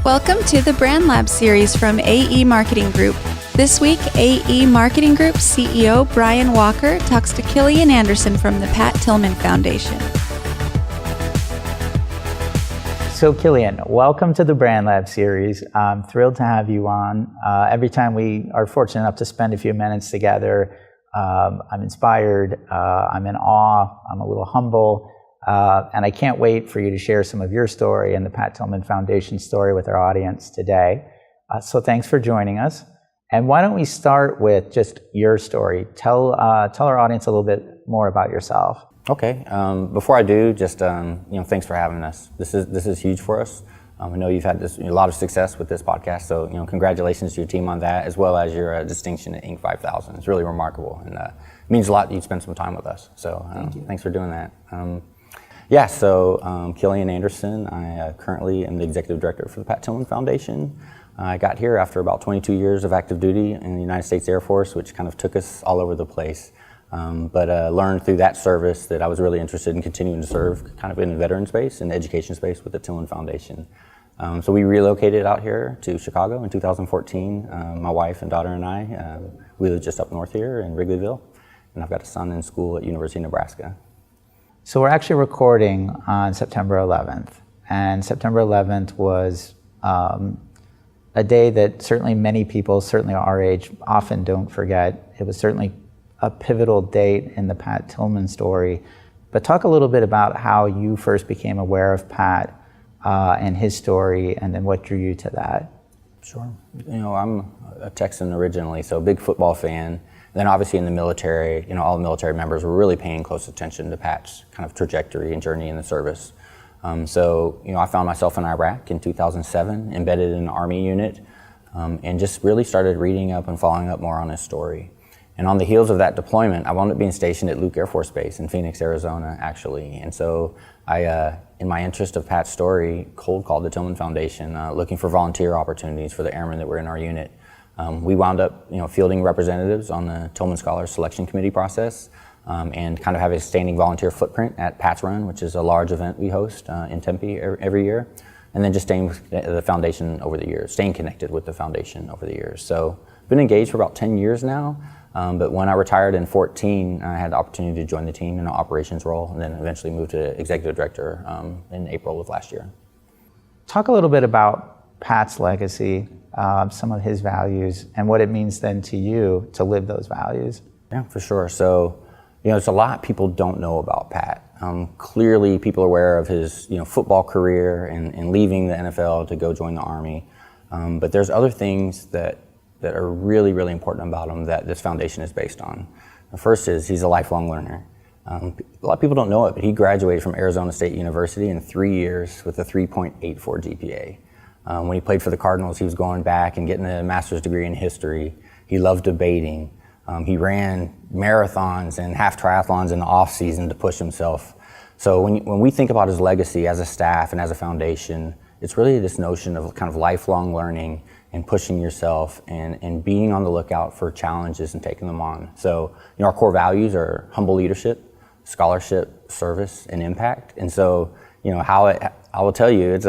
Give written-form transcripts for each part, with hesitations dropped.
Welcome to the Brand Lab series from AE Marketing Group. This week, AE Marketing Group CEO Brian Walker talks to Killjan Anderson from the Pat Tillman Foundation. So Killjan, welcome to the Brand Lab series. I'm thrilled to have you on. Every time we are fortunate enough to spend a few minutes together, I'm inspired, I'm in awe, I'm a little humble, and I can't wait for you to share some of your story and the Pat Tillman Foundation story with our audience today. So thanks for joining us. And why don't we start with just your story? Tell our audience a little bit more about yourself. Okay. Before I do, just thanks for having us. This is huge for us. I know you've had a lot of success with this podcast, so congratulations to your team on that, as well as your distinction at Inc. 5000. It's really remarkable, and it means a lot that you spend some time with us. So thanks for doing that. Killjan Anderson. I currently am the executive director for the Pat Tillman Foundation. I got here after about 22 years of active duty in the United States Air Force, which kind of took us all over the place. But learned through that service that I was really interested in continuing to serve kind of in the veteran space and education space with the Tillman Foundation. So we relocated out here to Chicago in 2014. My wife and daughter and I, we live just up north here in Wrigleyville, and I've got a son in school at University of Nebraska. So we're actually recording on September 11th, and September 11th was a day that certainly many people, certainly our age, often don't forget. It was certainly a pivotal date in the Pat Tillman story. But talk a little bit about how you first became aware of Pat and his story, and then what drew you to that. Sure. I'm a Texan originally, so a big football fan. Then obviously in the military, all the military members were really paying close attention to Pat's kind of trajectory and journey in the service. I found myself in Iraq in 2007, embedded in an Army unit, and just really started reading up and following up more on his story. And on the heels of that deployment, I wound up being stationed at Luke Air Force Base in Phoenix, Arizona, actually. And so I, in my interest of Pat's story, cold called the Tillman Foundation, looking for volunteer opportunities for the airmen that were in our unit. We wound up, fielding representatives on the Tillman Scholars selection committee process, and kind of have a standing volunteer footprint at Pat's Run, which is a large event we host in Tempe every year. And then just staying with the foundation over the years, staying connected with the foundation over the years. So been engaged for about 10 years now. But when I retired in 2014, I had the opportunity to join the team in an operations role, and then eventually moved to executive director in April of last year. Talk a little bit about Pat's legacy, some of his values, and what it means then to you to live those values. Yeah, for sure. So, there's a lot people don't know about Pat. Clearly, people are aware of his football career and leaving the NFL to go join the Army. But there's other things that are really, really important about him that this foundation is based on. The first is he's a lifelong learner. A lot of people don't know it, but he graduated from Arizona State University in 3 years with a 3.84 GPA. When he played for the Cardinals, he was going back and getting a master's degree in history. He loved debating. He ran marathons and half triathlons in the off season to push himself. So when we think about his legacy as a staff and as a foundation, it's really this notion of kind of lifelong learning and pushing yourself and being on the lookout for challenges and taking them on. So, our core values are humble leadership, scholarship, service, and impact. And so, I will tell you, it's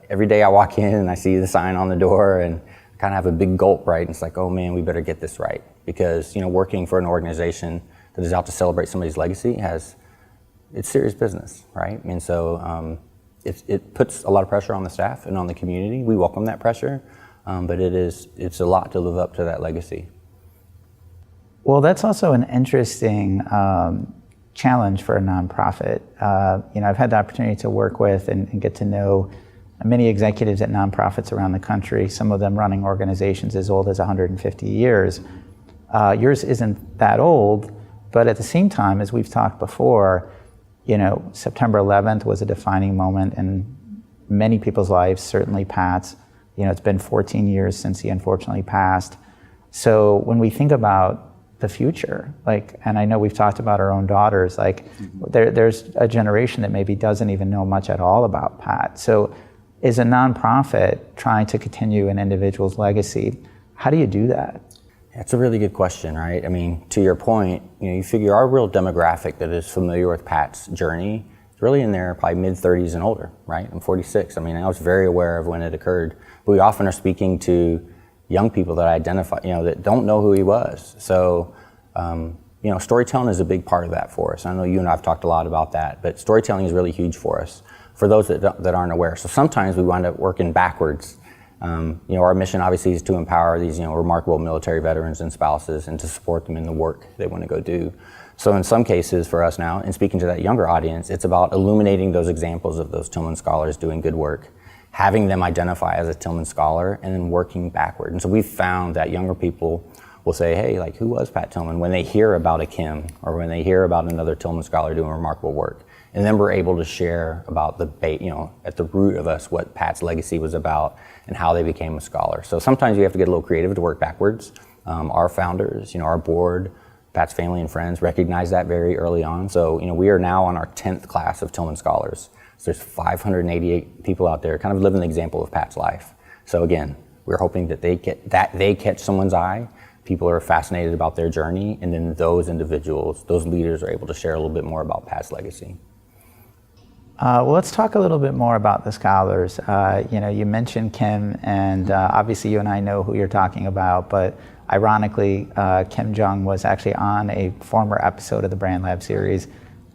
every day I walk in and I see the sign on the door and kind of have a big gulp, right? And it's like, oh man, we better get this right. Because, working for an organization that is out to celebrate somebody's legacy it's serious business, right? And so it puts a lot of pressure on the staff and on the community. We welcome that pressure. But it's a lot to live up to that legacy. Well, that's also an interesting challenge for a nonprofit. I've had the opportunity to work with and get to know many executives at nonprofits around the country, some of them running organizations as old as 150 years. Yours isn't that old, but at the same time, as we've talked before, September 11th was a defining moment in many people's lives, certainly Pat's. It's been 14 years since he unfortunately passed. So when we think about the future, and I know we've talked about our own daughters, there's a generation that maybe doesn't even know much at all about Pat. So is a nonprofit trying to continue an individual's legacy? How do you do that? That's a really good question, right? I mean, to your point, you figure our real demographic that is familiar with Pat's journey really in their probably mid-30s and older, right? I'm 46. I mean, I was very aware of when it occurred. But we often are speaking to young people that identify, that don't know who he was. So, storytelling is a big part of that for us. I know you and I have talked a lot about that, but storytelling is really huge for us, for those that aren't aware. So sometimes we wind up working backwards. Our mission obviously is to empower these, remarkable military veterans and spouses and to support them in the work they want to go do. So in some cases for us now, and speaking to that younger audience, it's about illuminating those examples of those Tillman Scholars doing good work, having them identify as a Tillman Scholar, and then working backward. And so we've found that younger people will say, hey, like, who was Pat Tillman? When they hear about a Kim, or when they hear about another Tillman Scholar doing remarkable work. And then we're able to share about at the root of us, what Pat's legacy was about and how they became a scholar. So sometimes you have to get a little creative to work backwards. Our founders, our board, Pat's family and friends recognize that very early on. So, we are now on our 10th class of Tillman Scholars. So there's 588 people out there kind of living the example of Pat's life. So again, we're hoping that they catch someone's eye. People are fascinated about their journey, and then those individuals, those leaders, are able to share a little bit more about Pat's legacy. Well, let's talk a little bit more about the scholars. You mentioned Kim, and obviously you and I know who you're talking about, but ironically, Kim Jung was actually on a former episode of the Brand Lab series,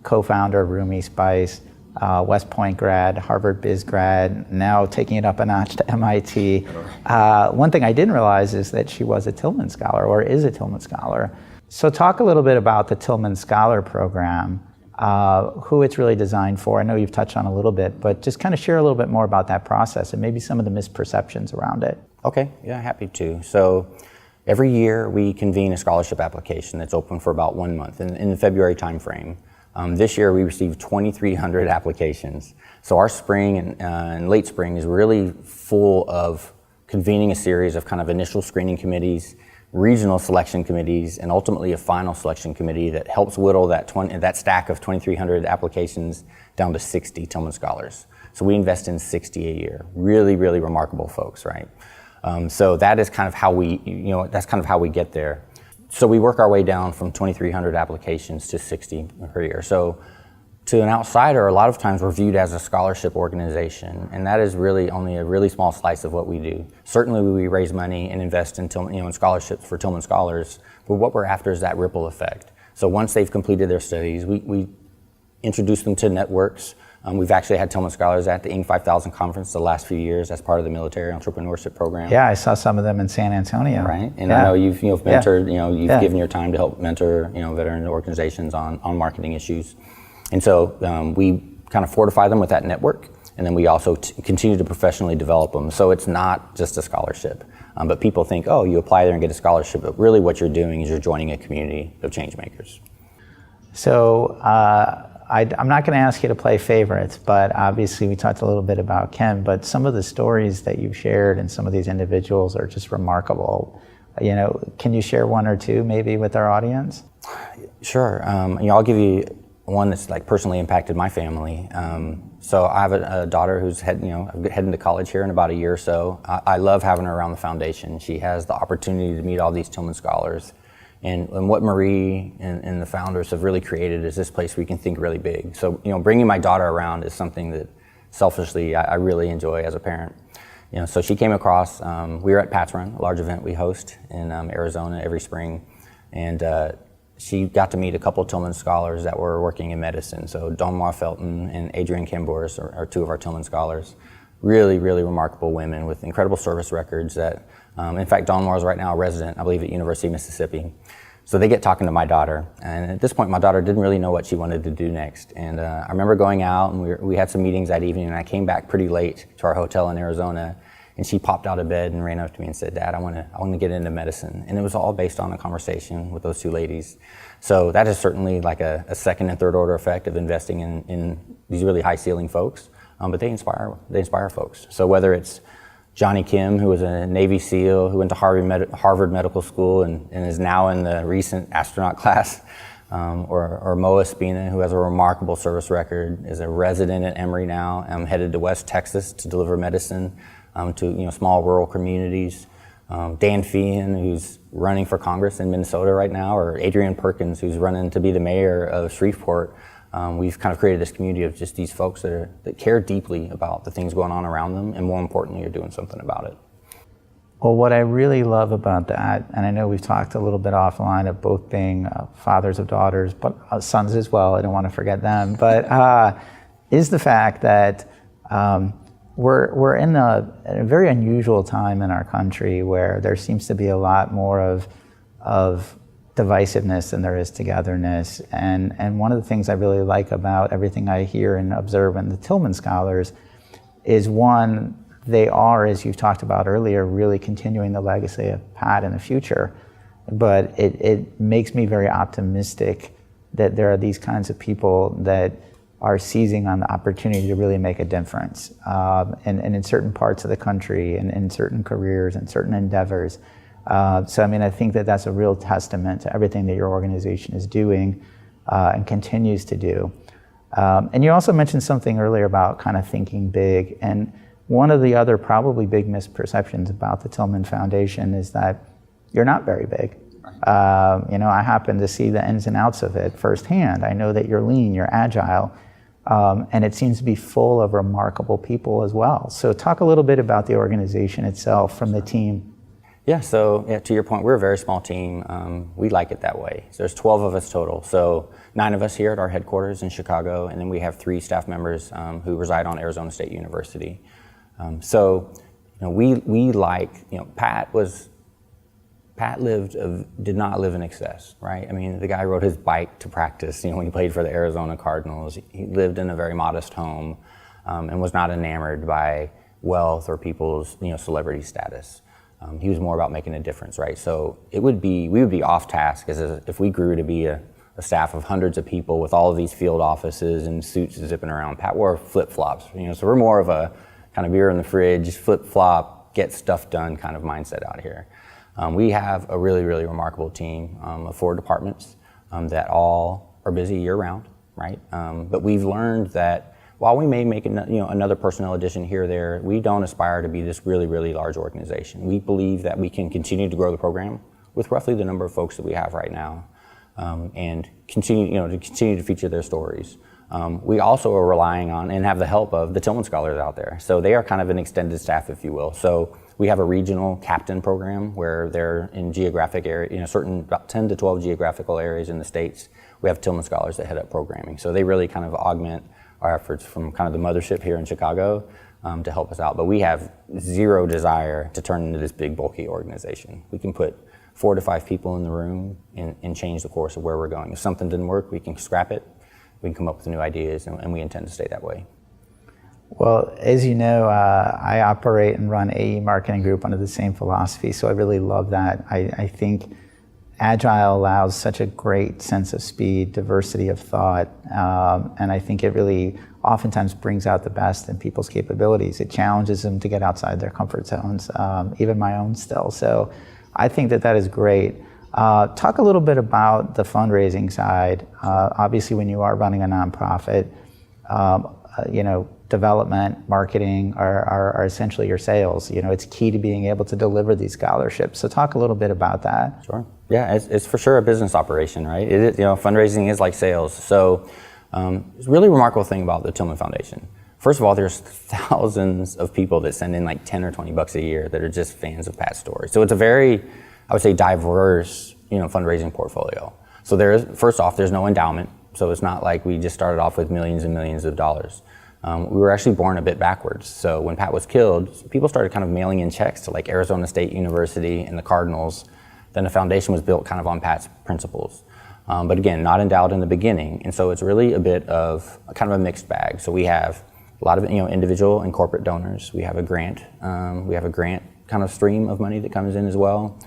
co-founder of Rumi Spice, West Point grad, Harvard Biz grad, now taking it up a notch to MIT. One thing I didn't realize is that she was a Tillman Scholar, or is a Tillman Scholar. So talk a little bit about the Tillman Scholar program, who it's really designed for. I know you've touched on a little bit, but just kind of share a little bit more about that process and maybe some of the misperceptions around it. Okay, yeah, happy to. So every year we convene a scholarship application that's open for about 1 month in the February timeframe. This year we received 2,300 applications. So our spring and late spring is really full of convening a series of kind of initial screening committees, regional selection committees, and ultimately a final selection committee that helps whittle that stack of 2,300 applications down to 60 Tillman Scholars. So we invest in 60 a year. Really, really remarkable folks, right? So that is kind of how we get there. So we work our way down from 2,300 applications to 60 per year. So to an outsider, a lot of times we're viewed as a scholarship organization, and that is really only a really small slice of what we do. Certainly we raise money and invest in in scholarships for Tillman Scholars, but what we're after is that ripple effect. So once they've completed their studies, we introduce them to networks. We've actually had Tillman Scholars at the Inc. 5000 conference the last few years as part of the military entrepreneurship program. Yeah, I saw some of them in San Antonio. Right, and I know you've mentored, you've given your time to help mentor, veteran organizations on marketing issues. And so we kind of fortify them with that network, and then we also continue to professionally develop them. So it's not just a scholarship, but people think, oh, you apply there and get a scholarship, but really what you're doing is you're joining a community of change makers. So I'm not going to ask you to play favorites, but obviously we talked a little bit about Kim, but some of the stories that you've shared and some of these individuals are just remarkable. Can you share one or two maybe with our audience? Sure. I'll give you one that's like personally impacted my family. So I have a daughter who's heading to college here in about a year or so. I love having her around the foundation. She has the opportunity to meet all these Tillman Scholars. And what Marie and the founders have really created is this place where you can think really big. So, bringing my daughter around is something that selfishly I really enjoy as a parent. So she came across, we were at Pat's Run, a large event we host in Arizona every spring. And she got to meet a couple of Tillman Scholars that were working in medicine. So Donmar Felton and Adrienne Camboris are two of our Tillman Scholars. Really, really remarkable women with incredible service records that, in fact, Donmar is right now a resident, I believe, at University of Mississippi. So they get talking to my daughter. And at this point, my daughter didn't really know what she wanted to do next. And I remember going out and we had some meetings that evening, and I came back pretty late to our hotel in Arizona. And she popped out of bed and ran up to me and said, Dad, I want to get into medicine. And it was all based on a conversation with those two ladies. So that is certainly like a second and third order effect of investing in these really high ceiling folks. But they inspire folks. So whether it's Johnny Kim, who was a Navy SEAL, who went to Harvard Medical School and is now in the recent astronaut class, or Moa Spina, who has a remarkable service record, is a resident at Emory now, headed to West Texas to deliver medicine to small rural communities. Dan Feehan, who's running for Congress in Minnesota right now, or Adrienne Perkins, who's running to be the mayor of Shreveport. We've kind of created this community of just these folks that care deeply about the things going on around them, and more importantly, are doing something about it. Well, what I really love about that, and I know we've talked a little bit offline of both being fathers of daughters, but sons as well, I don't want to forget them, but is the fact that we're in a very unusual time in our country where there seems to be a lot more of divisiveness than there is togetherness. And one of the things I really like about everything I hear and observe in the Tillman Scholars is, one, they are, as you've talked about earlier, really continuing the legacy of Pat in the future. But it makes me very optimistic that there are these kinds of people that are seizing on the opportunity to really make a difference. And in certain parts of the country and in certain careers and certain endeavors. So I mean, I think that that's a real testament to everything that your organization is doing and continues to do. And you also mentioned something earlier about kind of thinking big. And one of the other probably big misperceptions about the Tillman Foundation is that you're not very big. I happen to see the ins and outs of it firsthand. I know that you're lean, you're agile, and it seems to be full of remarkable people as well. So talk a little bit about the organization itself from the team. Yeah, so to your point, we're a very small team. We like it that way. So there's 12 of us total. So 9 of us here at our headquarters in Chicago, and then we have 3 staff members who reside on Arizona State University. We like, Pat did not live in excess, right? I mean, the guy rode his bike to practice, when he played for the Arizona Cardinals. He lived in a very modest home and was not enamored by wealth or people's, celebrity status. He was more about making a difference, right? So we would be off task if we grew to be a staff of hundreds of people with all of these field offices and suits zipping around. Pat wore flip-flops, so we're more of a kind of beer in the fridge, flip-flop, get stuff done kind of mindset out here. We have a really, really remarkable team of 4 departments that all are busy year-round, right? But we've learned that while we may make another personnel addition here or there, we don't aspire to be this really, really large organization. We believe that we can continue to grow the program with roughly the number of folks that we have right now, and continue to feature their stories. We also are relying on and have the help of the Tillman Scholars out there. So they are kind of an extended staff, if you will. So we have a regional captain program where they're in geographic area, certain about 10 to 12 geographical areas in the States. We have Tillman Scholars that head up programming. So they really kind of augment our efforts from kind of the mothership here in Chicago to help us out. But we have zero desire to turn into this big, bulky organization. We can put 4 to 5 people in the room and change the course of where we're going. If something didn't work, we can scrap it. We can come up with new ideas, and we intend to stay that way. Well, as you know, I operate and run AE Marketing Group under the same philosophy, so I really love that. I think Agile allows such a great sense of speed, diversity of thought, and I think it really oftentimes brings out the best in people's capabilities. It challenges them to get outside their comfort zones, even my own still. So I think that is great. Talk a little bit about the fundraising side. Obviously, when you are running a nonprofit, development, marketing are essentially your sales. It's key to being able to deliver these scholarships. So talk a little bit about that. Sure. Yeah, it's for sure a business operation, right? Fundraising is like sales. So it's a really remarkable thing about the Tillman Foundation. First of all, there's thousands of people that send in like 10 or 20 bucks a year that are just fans of Pat's story. So it's a very, I would say, diverse, fundraising portfolio. So first off, there's no endowment. So it's not like we just started off with millions and millions of dollars. We were actually born a bit backwards. So when Pat was killed, people started kind of mailing in checks to like Arizona State University and the Cardinals. Then the foundation was built kind of on Pat's principles. But again, not endowed in the beginning. And so it's really a bit of kind of a mixed bag. So we have a lot of individual and corporate donors. We have a grant. Kind of stream of money that comes in as well.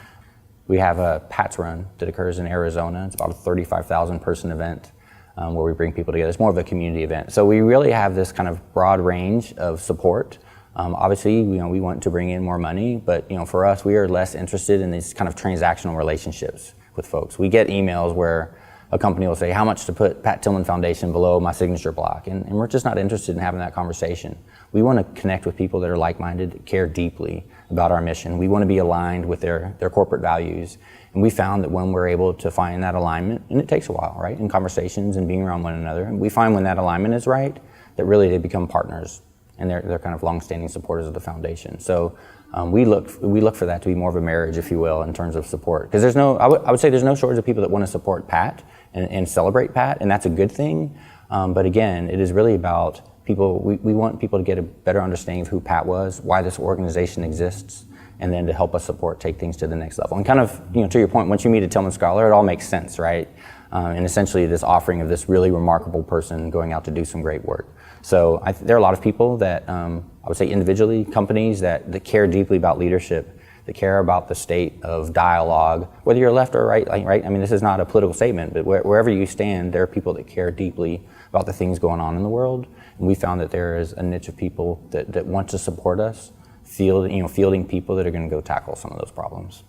We have a Pat's Run that occurs in Arizona. It's about a 35,000 person event where we bring people together. It's more of a community event. So we really have this kind of broad range of support. Obviously, we want to bring in more money, but for us, we are less interested in these kind of transactional relationships with folks. We get emails where a company will say, how much to put Pat Tillman Foundation below my signature block? And we're just not interested in having that conversation. We want to connect with people that are like-minded, that care deeply about our mission. We want to be aligned with their corporate values. And we found that when we're able to find that alignment, and it takes a while, right, in conversations and being around one another, and we find when that alignment is right, that really they become partners, and they're kind of long-standing supporters of the foundation. So we look for that to be more of a marriage, if you will, in terms of support. Because I would say there's no shortage of people that want to support Pat and celebrate Pat, and that's a good thing. But again, it is really about people. We want people to get a better understanding of who Pat was, why this organization exists, and then to help us take things to the next level. And kind of, to your point, once you meet a Tillman Scholar, it all makes sense, right? And essentially this offering of this really remarkable person going out to do some great work. So there are a lot of people that, I would say individually, companies that care deeply about leadership, that care about the state of dialogue, whether you're left or right, right? I mean, this is not a political statement, but wherever you stand, there are people that care deeply about the things going on in the world. And we found that there is a niche of people that want to support us, fielding people that are going to go tackle some of those problems.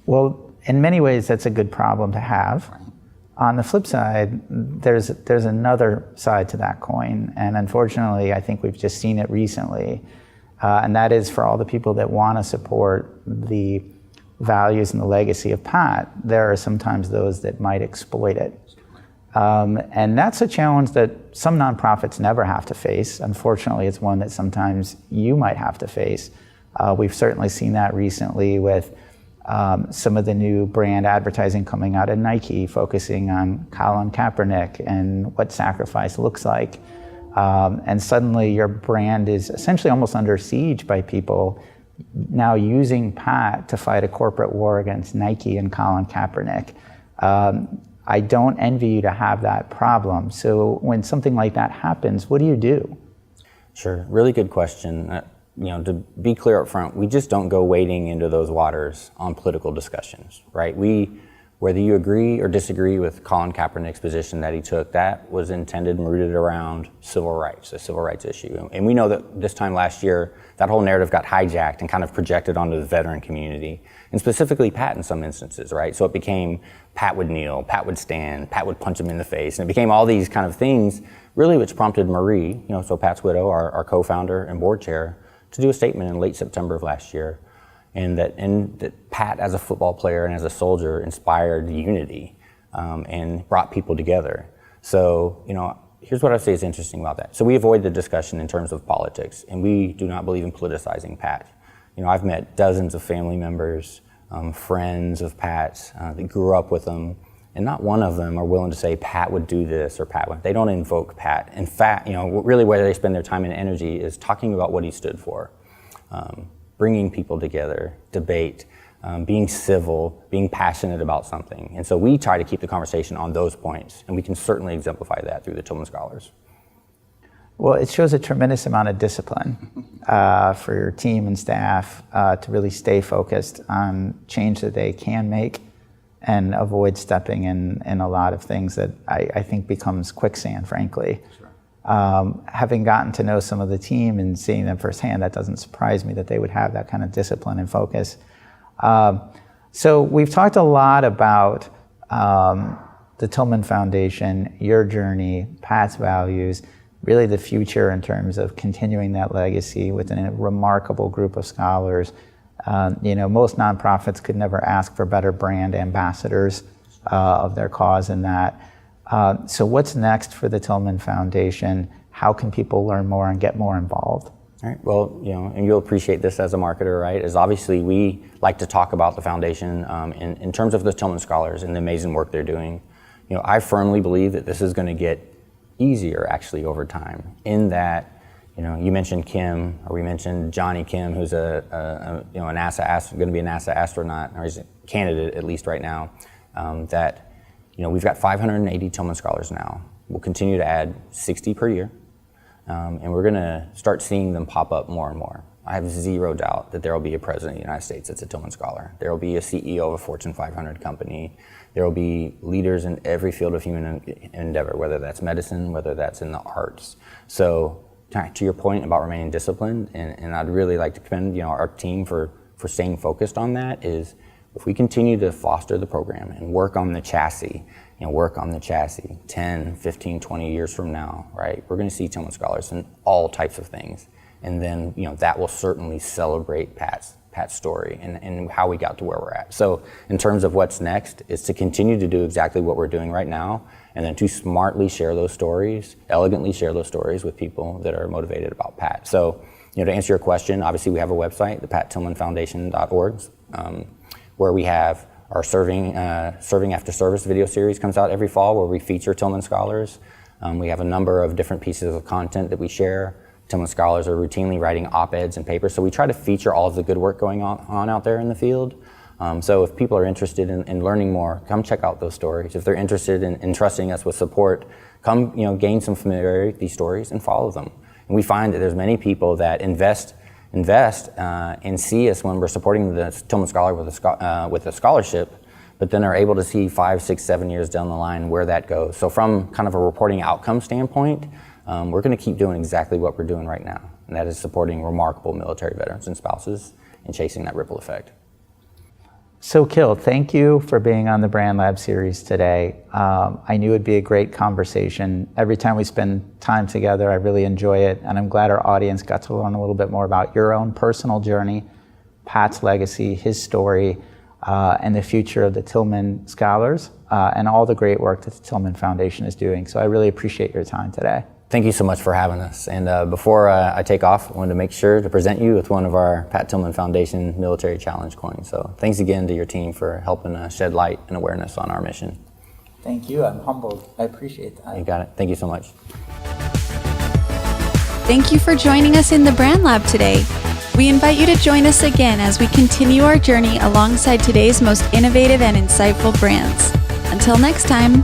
Well, in many ways, that's a good problem to have. On the flip side, there's another side to that coin, and unfortunately, I think we've just seen it recently, and that is for all the people that want to support the values and the legacy of Pat, there are sometimes those that might exploit it. And that's a challenge that some nonprofits never have to face. Unfortunately, it's one that sometimes you might have to face. We've certainly seen that recently with some of the new brand advertising coming out of Nike, focusing on Colin Kaepernick and what sacrifice looks like. And suddenly your brand is essentially almost under siege by people now using Pat to fight a corporate war against Nike and Colin Kaepernick. I don't envy you to have that problem. So when something like that happens, what do you do? Sure, really good question. To be clear up front, we just don't go wading into those waters on political discussions, right? Whether you agree or disagree with Colin Kaepernick's position that he took, that was intended and rooted around civil rights, a civil rights issue. And we know that this time last year, that whole narrative got hijacked and kind of projected onto the veteran community, and specifically Pat in some instances, right? So it became Pat would kneel, Pat would stand, Pat would punch him in the face, and it became all these kind of things, really, which prompted Marie, so Pat's widow, our co-founder and board chair, to do a statement in late September of last year, and that Pat, as a football player and as a soldier, inspired unity and brought people together. So, here's what I say is interesting about that. So we avoid the discussion in terms of politics, and we do not believe in politicizing Pat. I've met dozens of family members, friends of Pat's that grew up with him, and not one of them are willing to say Pat would do this or Pat would. They don't invoke Pat. In fact, really where they spend their time and energy is talking about what he stood for, bringing people together, debate, being civil, being passionate about something. And so we try to keep the conversation on those points, and we can certainly exemplify that through the Tillman Scholars. Well, it shows a tremendous amount of discipline for your team and staff to really stay focused on change that they can make and avoid stepping in a lot of things that I think becomes quicksand, frankly. Sure. Having gotten to know some of the team and seeing them firsthand, that doesn't surprise me that they would have that kind of discipline and focus. So we've talked a lot about the Tillman Foundation, your journey, Pat's values, really the future in terms of continuing that legacy within a remarkable group of scholars. Most nonprofits could never ask for better brand ambassadors of their cause in that. So what's next for the Tillman Foundation? How can people learn more and get more involved? All right, well, and you'll appreciate this as a marketer, right, is obviously we like to talk about the foundation in terms of the Tillman Scholars and the amazing work they're doing. I firmly believe that this is going to get easier actually over time, in that you mentioned Kim, or we mentioned Johnny Kim, who's a NASA going to be a NASA astronaut, or he's a candidate at least right now. We've got 580 Tillman Scholars now. We'll continue to add 60 per year, and we're going to start seeing them pop up more and more. I have zero doubt that there will be a president of the United States that's a Tillman Scholar. There will be a CEO of a Fortune 500 company. There will be leaders in every field of human endeavor, whether that's medicine, whether that's in the arts. So to your point about remaining disciplined, and I'd really like to commend our team for staying focused on that, is if we continue to foster the program and work on the chassis, 10, 15, 20 years from now, right? We're going to see Tillman Scholars in all types of things. And then, that will certainly celebrate Pat's story and how we got to where we're at. So in terms of what's next, is to continue to do exactly what we're doing right now, and then to smartly share those stories, elegantly share those stories with people that are motivated about Pat. So, to answer your question, obviously we have a website, the PatTillmanFoundation.org, where we have our Serving After Service video series comes out every fall, where we feature Tillman Scholars. We have a number of different pieces of content that we share. Tillman Scholars are routinely writing op-eds and papers, so we try to feature all of the good work going on out there in the field. So if people are interested in learning more, come check out those stories. If they're interested in trusting us with support, come gain some familiarity with these stories and follow them. And we find that there's many people that invest and see us when we're supporting the Tillman Scholar with a scholarship, but then are able to see 5, 6, 7 years down the line where that goes. So from kind of a reporting outcome standpoint, we're going to keep doing exactly what we're doing right now, and that is supporting remarkable military veterans and spouses and chasing that ripple effect. So Kill, thank you for being on the Brand Lab series today. I knew it'd be a great conversation. Every time we spend time together, I really enjoy it, and I'm glad our audience got to learn a little bit more about your own personal journey, Pat's legacy, his story, and the future of the Tillman Scholars, and all the great work that the Tillman Foundation is doing. So I really appreciate your time today. Thank you so much for having us. And before I take off, I wanted to make sure to present you with one of our Pat Tillman Foundation Military Challenge coins. So thanks again to your team for helping shed light and awareness on our mission. Thank you. I'm humbled. I appreciate that. You got it. Thank you so much. Thank you for joining us in the Brand Lab today. We invite you to join us again as we continue our journey alongside today's most innovative and insightful brands. Until next time.